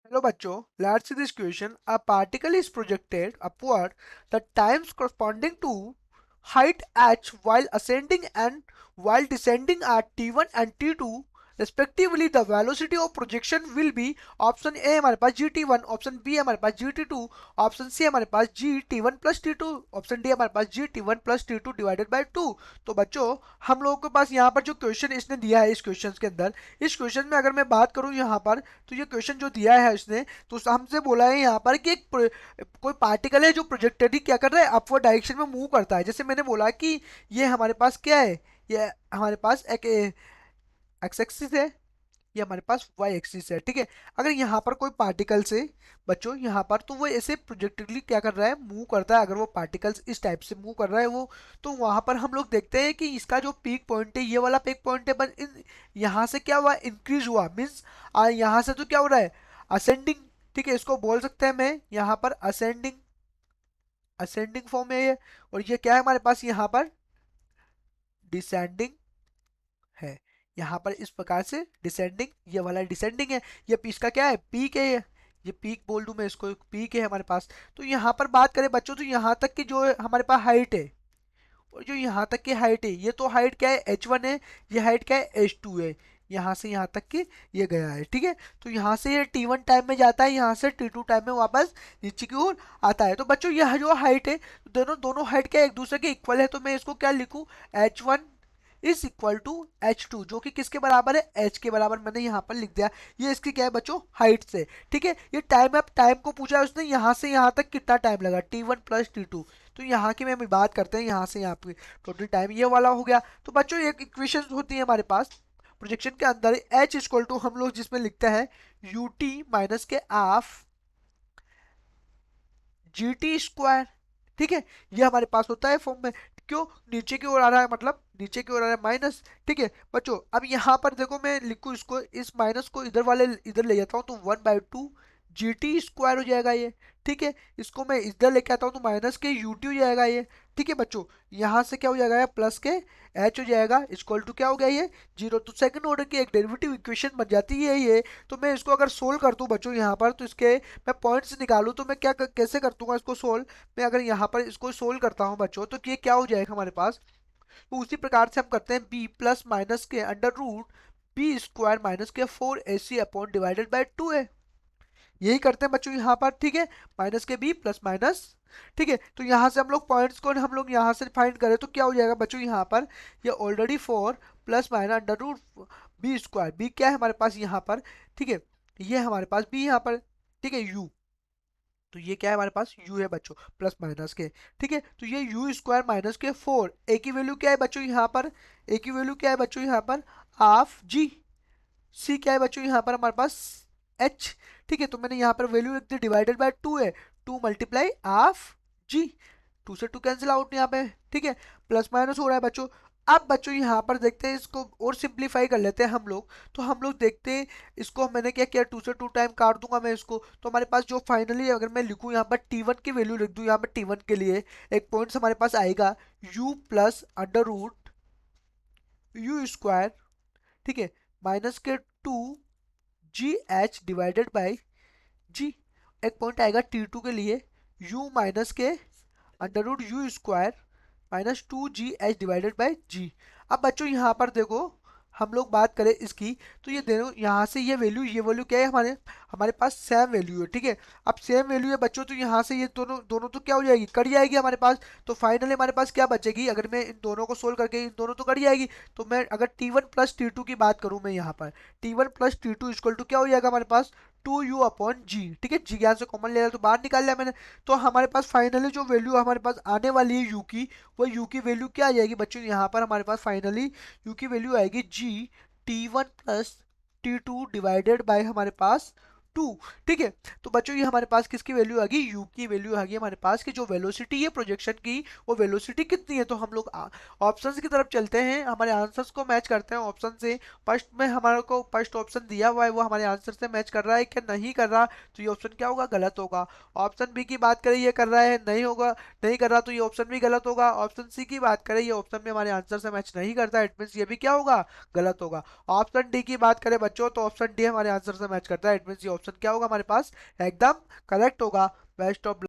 Hello bachcho, let's see this question. A particle is projected upward the times corresponding to height h while ascending and while descending at t1 and t2 respectively. The velocity of projection will be option A हमारे पास gt1, option B हमारे पास gt2, option C हमारे पास gt1 plus t2, option D हमारे पास gt1 plus t2 divided by 2। तो बच्चों हम लोगों के पास यहाँ पर जो क्वेश्चन इसने दिया है इस क्वेश्चन के अंदर, इस क्वेश्चन में अगर मैं बात करूँ यहाँ पर, तो ये क्वेश्चन जो दिया है इसने, तो हमसे बोला है यहाँ पर कि कोई पार्टिकल है जो प्रोजेक्टेडली क्या कर रहा है, अपवर्ड डायरेक्शन में मूव करता है। जैसे मैंने बोला कि ये हमारे पास क्या है, ये हमारे पास एक एक्स एक्सिस है, ये हमारे पास वाई एक्सिस है। ठीक है, अगर यहाँ पर कोई पार्टिकल से बच्चों यहाँ पर, तो वो ऐसे प्रोजेक्टिवली क्या कर रहा है, मूव करता है। अगर वो पार्टिकल्स इस टाइप से मूव कर रहा है वो, तो वहां पर हम लोग देखते हैं कि इसका जो पीक पॉइंट है, ये वाला पीक पॉइंट है, बट यहाँ से क्या हुआ, इंक्रीज हुआ। मीन्स यहाँ से तो क्या हो रहा है, असेंडिंग। ठीक है, इसको बोल सकते हैं मैं यहाँ पर असेंडिंग, असेंडिंग फॉर्म है ये। और ये क्या है हमारे पास यहाँ पर, डिसेंडिंग है। यहाँ पर इस प्रकार से डिसेंडिंग, ये वाला डिसेंडिंग है। ये इसका क्या है, पीक है ये पीक बोल दूं मैं इसको, पीक है हमारे पास। तो यहाँ पर बात करें बच्चों, तो यहाँ तक की जो हमारे पास हाइट है, और जो यहाँ तक की हाइट है, ये तो हाइट क्या है, h1 है। ये हाइट क्या है, h2 है। यहाँ से यहाँ तक की ये गया है। ठीक है, तो यहाँ से ये t1 टाइम में जाता है, यहाँ से t2 टाइम में वापस नीचे की ओर आता है। तो बच्चों यह जो हाइट है, दोनों दोनों हाइट क्या एक दूसरे के इक्वल है। तो मैं इसको क्या लिखूं, h1 is equal to h2, जो कि किसके बराबर है, h के बराबर मैंने यहाँ पर लिख दिया। ये इसकी क्या है बच्चों, हाइट से। ठीक है, ये टाइम, अब टाइम को पूछा है उसने, यहाँ से यहाँ तक कितना टाइम लगा, t1 प्लस t2। तो यहाँ की मैं बात करते हैं, यहाँ से यहाँ पे टोटल टाइम ये वाला हो गया। तो बच्चों एक इक्वेशन होती है हमारे पास प्रोजेक्शन के अंदर, h इक्वल टू हम लोग जिसमें लिखते हैं यू टी माइनस के हाफ जी टी स्क्वायर। ठीक है, ये हमारे पास होता है फॉर्म में। क्यों, नीचे की ओर आ रहा है, मतलब नीचे की ओर आ रहा है माइनस। ठीक है बच्चों, अब यहाँ पर देखो मैं लिखूँ इसको, इस माइनस को इधर वाले इधर ले जाता हूँ, तो 1/2 जी टी स्क्वायर हो जाएगा ये। ठीक है, इसको मैं इधर लेके आता हूँ तो माइनस के यू टी हो जाएगा ये। ठीक है बच्चों, यहाँ से क्या हो जाएगा, ये प्लस के एच हो जाएगा, इक्वल टू क्या हो गया ये, जीरो। तो सेकंड ऑर्डर की एक डेरिवेटिव इक्वेशन बन जाती है ये। तो मैं इसको अगर सोल्व कर दूं बच्चों यहाँ पर, तो इसके मैं पॉइंट्स निकालूं, तो मैं क्या कैसे कर दूंगा इसको सोल्व। मैं अगर यहाँ पर इसको सोल्व करता हूँ बच्चों, तो ये क्या हो जाएगा हमारे पास, तो उसी प्रकार से हम करते हैं, बी प्लस माइनस के under root b square minus के 4ac अपॉन डिवाइडेड बाई 2 है। यही करते हैं बच्चों यहाँ पर। ठीक है, माइनस के बी प्लस माइनस। ठीक है, तो यहाँ से हम लोग पॉइंट्स को हम लोग यहाँ से फाइंड करें, तो क्या हो जाएगा बच्चों यहाँ पर, ये already 4 plus minus under root b square, b क्या है हमारे पास यहाँ पर। ठीक है, ये हमारे पास बी यहाँ पर। ठीक है, यू, तो ये क्या है हमारे पास, u है बच्चों, प्लस माइनस के। ठीक है, तो ये यू स्क्वायर माइनस के 4, ए की वैल्यू क्या है बच्चों यहाँ पर, ए की वैल्यू क्या है बच्चों यहाँ पर, हाफ जी। सी क्या है बच्चों यहाँ पर हमारे पास, एच। ठीक है, तो मैंने यहाँ पर वैल्यू लिख दी, डिवाइडेड बाय 2 है, 2 मल्टीप्लाई हाफ जी। 2 से 2 कैंसिल आउट यहाँ पे। ठीक है, प्लस माइनस हो रहा है बच्चों। अब बच्चों यहाँ पर देखते हैं, इसको और सिंप्लीफाई कर लेते हैं हम लोग। तो हम लोग देखते हैं, इसको मैंने क्या किया, 2 से 2 टाइम काट दूंगा मैं इसको। तो हमारे पास जो फाइनली अगर मैं लिखूँ यहाँ पर t1 की वैल्यू लिख दूँ यहाँ पर, t1 के लिए एक पॉइंट हमारे पास आएगा u plus under root u square. ठीक है, माइनस के 2 g h divided by g. एक पॉइंट आएगा t2 के लिए, u माइनस के under root u square minus 2gh divided by g. अब बच्चों यहाँ पर देखो, हम लोग बात करें इसकी, तो ये दोनों यहाँ से ये वैल्यू क्या है, हमारे हमारे पास सेम वैल्यू है। ठीक है, अब सेम वैल्यू है बच्चों, तो यहाँ से ये दोनों दोनों तो क्या हो जाएगी, कट जाएगी हमारे पास। तो फाइनली हमारे पास क्या बचेगी, अगर मैं इन दोनों को सोल्व करके, इन दोनों तो कट जाएगी। तो मैं अगर t1 प्लस टी टू की बात करूँ मैं यहाँ पर, t1 plus t two equal to क्या हो जाएगा हमारे पास, 2u अपॉन जी। ठीक है, जी यहाँ से कॉमन ले लिया तो बाहर निकाल लिया मैंने। तो हमारे पास फाइनली जो वैल्यू हमारे पास आने वाली है यू की, वो यू की वैल्यू क्या आ जाएगी बच्चों, यहाँ पर हमारे पास फाइनली यू की वैल्यू आएगी जी t1 plus t2 divided by हमारे पास 2। ठीक है, तो बच्चों ये हमारे पास किसकी वैल्यू आ गई, यू की वैल्यू आ गई हमारे पास, कि जो वेलोसिटी है प्रोजेक्शन की, वो वेलोसिटी कितनी है। तो हम लोग ऑप्शंस की तरफ चलते हैं, हमारे आंसर्स को मैच करते हैं ऑप्शन से। फर्स्ट में हमारे को फर्स्ट ऑप्शन दिया हुआ है, वो हमारे आंसर से मैच कर रहा है क्या, नहीं कर रहा, तो ये ऑप्शन क्या होगा, गलत होगा। ऑप्शन बी की बात करें, ये कर रहा है, नहीं होगा, नहीं कर रहा, तो ये ऑप्शन भी गलत होगा। ऑप्शन सी की बात करें, ये ऑप्शन में हमारे आंसर से मैच नहीं करता, इट मीन ये भी क्या होगा, गलत होगा। ऑप्शन डी की बात करें बच्चों, तो ऑप्शन डी हमारे आंसर से मैच करता है, इट मीन ये ऑप्शन क्या होगा हमारे पास, एकदम करेक्ट होगा। Best of